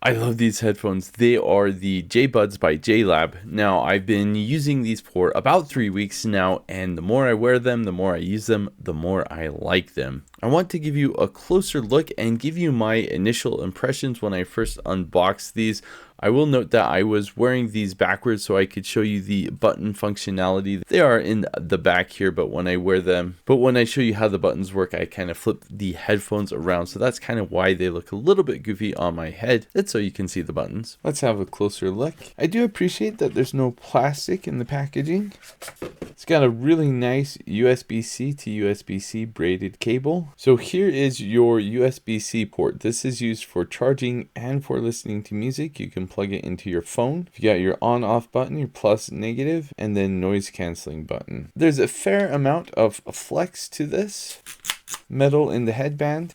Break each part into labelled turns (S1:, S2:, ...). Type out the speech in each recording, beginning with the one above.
S1: I love these headphones. They are the JBuds by JLab. Now, I've been using these for about 3 weeks now, and the more I wear them, the more I use them, the more I like them. I want to give you a closer look and give you my initial impressions when I first unboxed these. I will note that I was wearing these backwards so I could show you the button functionality. They are in the back here, but when I show you how the buttons work, I kind of flip the headphones around. So that's kind of why they look a little bit goofy on my head. That's so you can see the buttons. Let's have a closer look. I do appreciate that there's no plastic in the packaging. It's got a really nice USB-C to USB-C braided cable. So here is your USB-C port. This is used for charging and for listening to music. You can plug it into your phone. You got your on-off button, your plus, negative, and then noise canceling button. There's a fair amount of flex to this. Metal in the headband.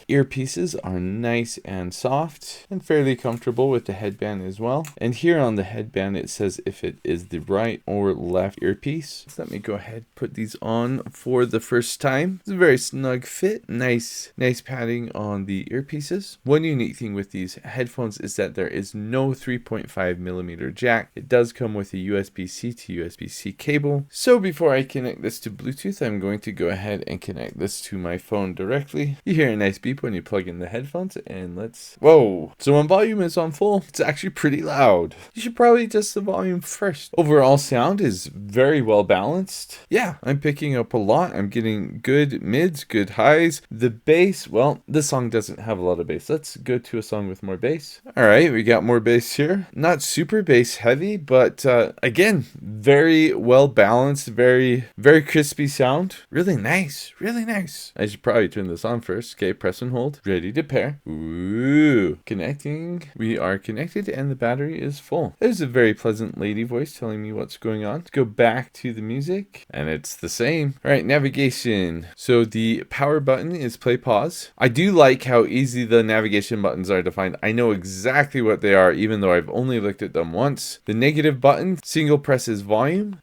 S1: Earpieces are nice and soft and fairly comfortable with the headband as well. And here on the headband it says if it is the right or left earpiece. So let me go ahead and put these on for the first time. It's a very snug fit, nice padding on the earpieces. One unique thing with these headphones is that there is no 3.5mm jack. It does come with a USB-C to USB-C cable. So before I connect this to Bluetooth, I'm going to go ahead and connect this to my phone directly. You hear a nice beep when you plug in the headphones, and whoa. So when volume is on full, it's actually pretty loud. You should probably adjust the volume first. Overall sound is very well balanced. Yeah, I'm picking up a lot. I'm getting good mids, good highs. The bass, well, this song doesn't have a lot of bass. Let's go to a song with more bass. All right, we got more bass here. Not super bass heavy, but again, very well balanced, very crispy sound. Really nice, really nice. I should probably turn this on first. Okay, press and hold, ready to pair. Ooh, connecting. We are connected and the battery is full. There's a very pleasant lady voice telling me what's going on. Let's go back to the music and it's the same. All right, navigation. So the power button is play pause. I do like how easy the navigation buttons are defined. I know exactly what they are even though I've only looked at them once. The negative button, single press is volume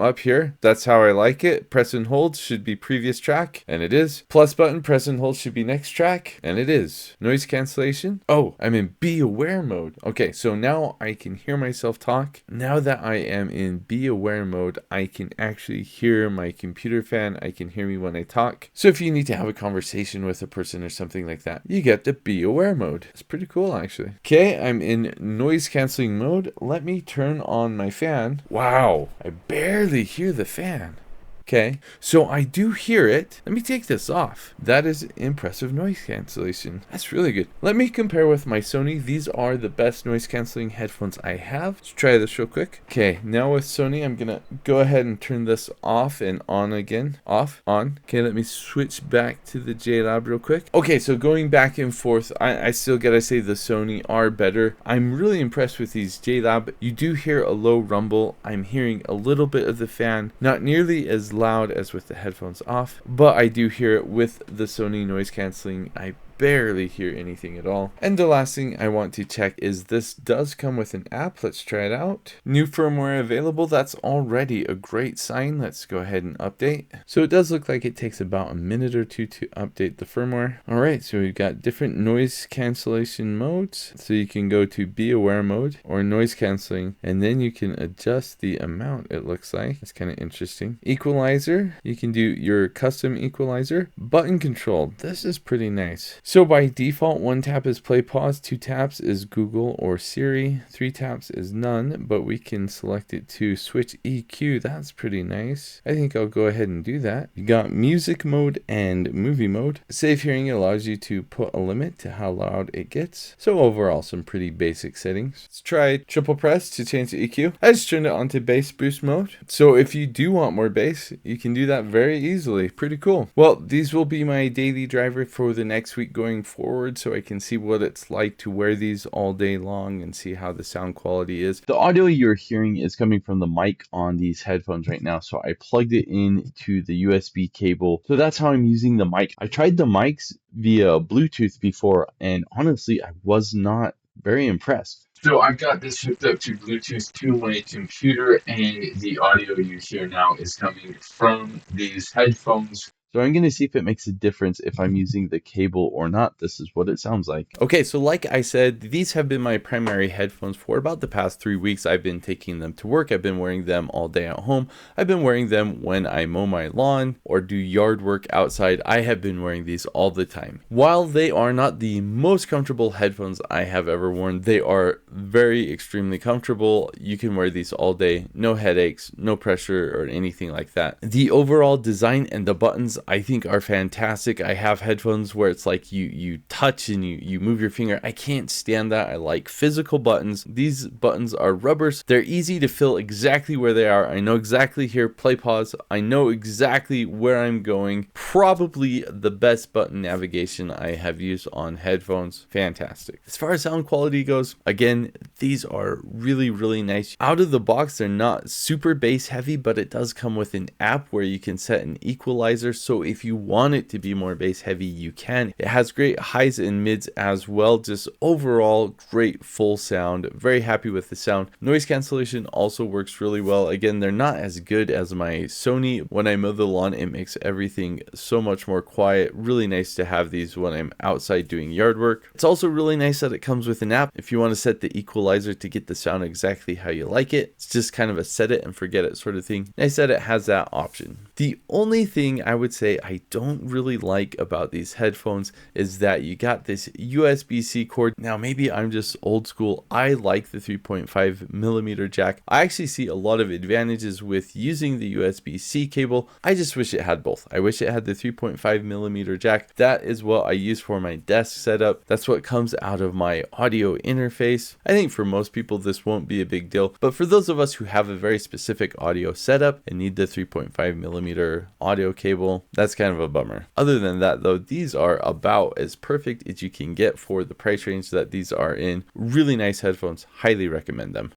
S1: up here. That's how I like it. Press and hold should be previous track, and it is. Plus button, press and hold should be next track, and it is. Noise cancellation. Oh, I'm in be aware mode. Okay, so now I can hear myself talk. Now that I am in be aware mode, I can actually hear my computer fan. I can hear me when I talk. So if you need to have a conversation with a person or something like that, you get the be aware mode. It's pretty cool actually. Okay, I'm in noise canceling mode. Let me turn on my fan. Wow, I barely hear the fan. Okay, so I do hear it. Let me take this off. That is impressive noise cancellation. That's really good. Let me compare with my Sony. These are the best noise canceling headphones I have. Let's try this real quick. Okay, now with Sony, I'm gonna go ahead and turn this off and on again. Off, on. Okay, let me switch back to the JLab real quick. Okay, so going back and forth, I still gotta say the Sony are better. I'm really impressed with these JLab. You do hear a low rumble. I'm hearing a little bit of the fan, not nearly as loud as with the headphones off, but I do hear it with the Sony noise cancelling. I barely hear anything at all. And the last thing I want to check is this does come with an app. Let's try it out. New firmware available. That's already a great sign. Let's go ahead and update. So it does look like it takes about a minute or two to update the firmware. All right, so we've got different noise cancellation modes. So you can go to be aware mode or noise cancelling, and then you can adjust the amount, it looks like. It's kind of interesting. Equalizer, you can do your custom equalizer. Button control, this is pretty nice. So by default, 1 tap is play pause, 2 taps is Google or Siri, 3 taps is none, but we can select it to switch EQ. That's pretty nice. I think I'll go ahead and do that. You got music mode and movie mode. Safe hearing allows you to put a limit to how loud it gets. So overall, some pretty basic settings. Let's try triple press to change the EQ. I just turned it on to bass boost mode. So if you do want more bass, you can do that very easily. Pretty cool. Well, these will be my daily driver for the next week going forward, so I can see what it's like to wear these all day long and see how the sound quality is. The audio you're hearing is coming from the mic on these headphones right now, so I plugged it into the USB cable. So that's how I'm using the mic. I tried the mics via Bluetooth before, and honestly, I was not very impressed. So I've got this hooked up to Bluetooth to my computer, and the audio you hear now is coming from these headphones. So I'm going to see if it makes a difference if I'm using the cable or not. This is what it sounds like. Okay, so like I said, these have been my primary headphones for about the past 3 weeks. I've been taking them to work. I've been wearing them all day at home. I've been wearing them when I mow my lawn or do yard work outside. I have been wearing these all the time. While they are not the most comfortable headphones I have ever worn, they are very extremely comfortable. You can wear these all day, no headaches, no pressure or anything like that. The overall design and the buttons I think are fantastic. I have headphones where it's like you touch and you move your finger. I can't stand that. I like physical buttons. These buttons are rubbers. They're easy to feel exactly where they are. I know exactly here, play, pause. I know exactly where I'm going. Probably the best button navigation I have used on headphones. Fantastic. As far as sound quality goes, again, these are really, really nice. Out of the box, they're not super bass heavy, but it does come with an app where you can set an equalizer. So if you want it to be more bass heavy, you can. It has great highs and mids as well. Just overall great full sound. Very happy with the sound. Noise cancellation also works really well. Again, they're not as good as my Sony. When I mow the lawn, it makes everything so much more quiet. Really nice to have these when I'm outside doing yard work. It's also really nice that it comes with an app. If you want to set the equalizer to get the sound exactly how you like it, it's just kind of a set it and forget it sort of thing. Nice that it has that option. The only thing I would say I don't really like about these headphones is that you got this USB-C cord. Now, maybe I'm just old school. I like the 3.5mm jack. I actually see a lot of advantages with using the USB-C cable. I just wish it had both. I wish it had the 3.5mm jack. That is what I use for my desk setup. That's what comes out of my audio interface. I think for most people this won't be a big deal, but for those of us who have a very specific audio setup and need the 3.5mm audio cable, that's kind of a bummer. Other than that though, these are about as perfect as you can get for the price range that these are in. Really nice headphones, highly recommend them.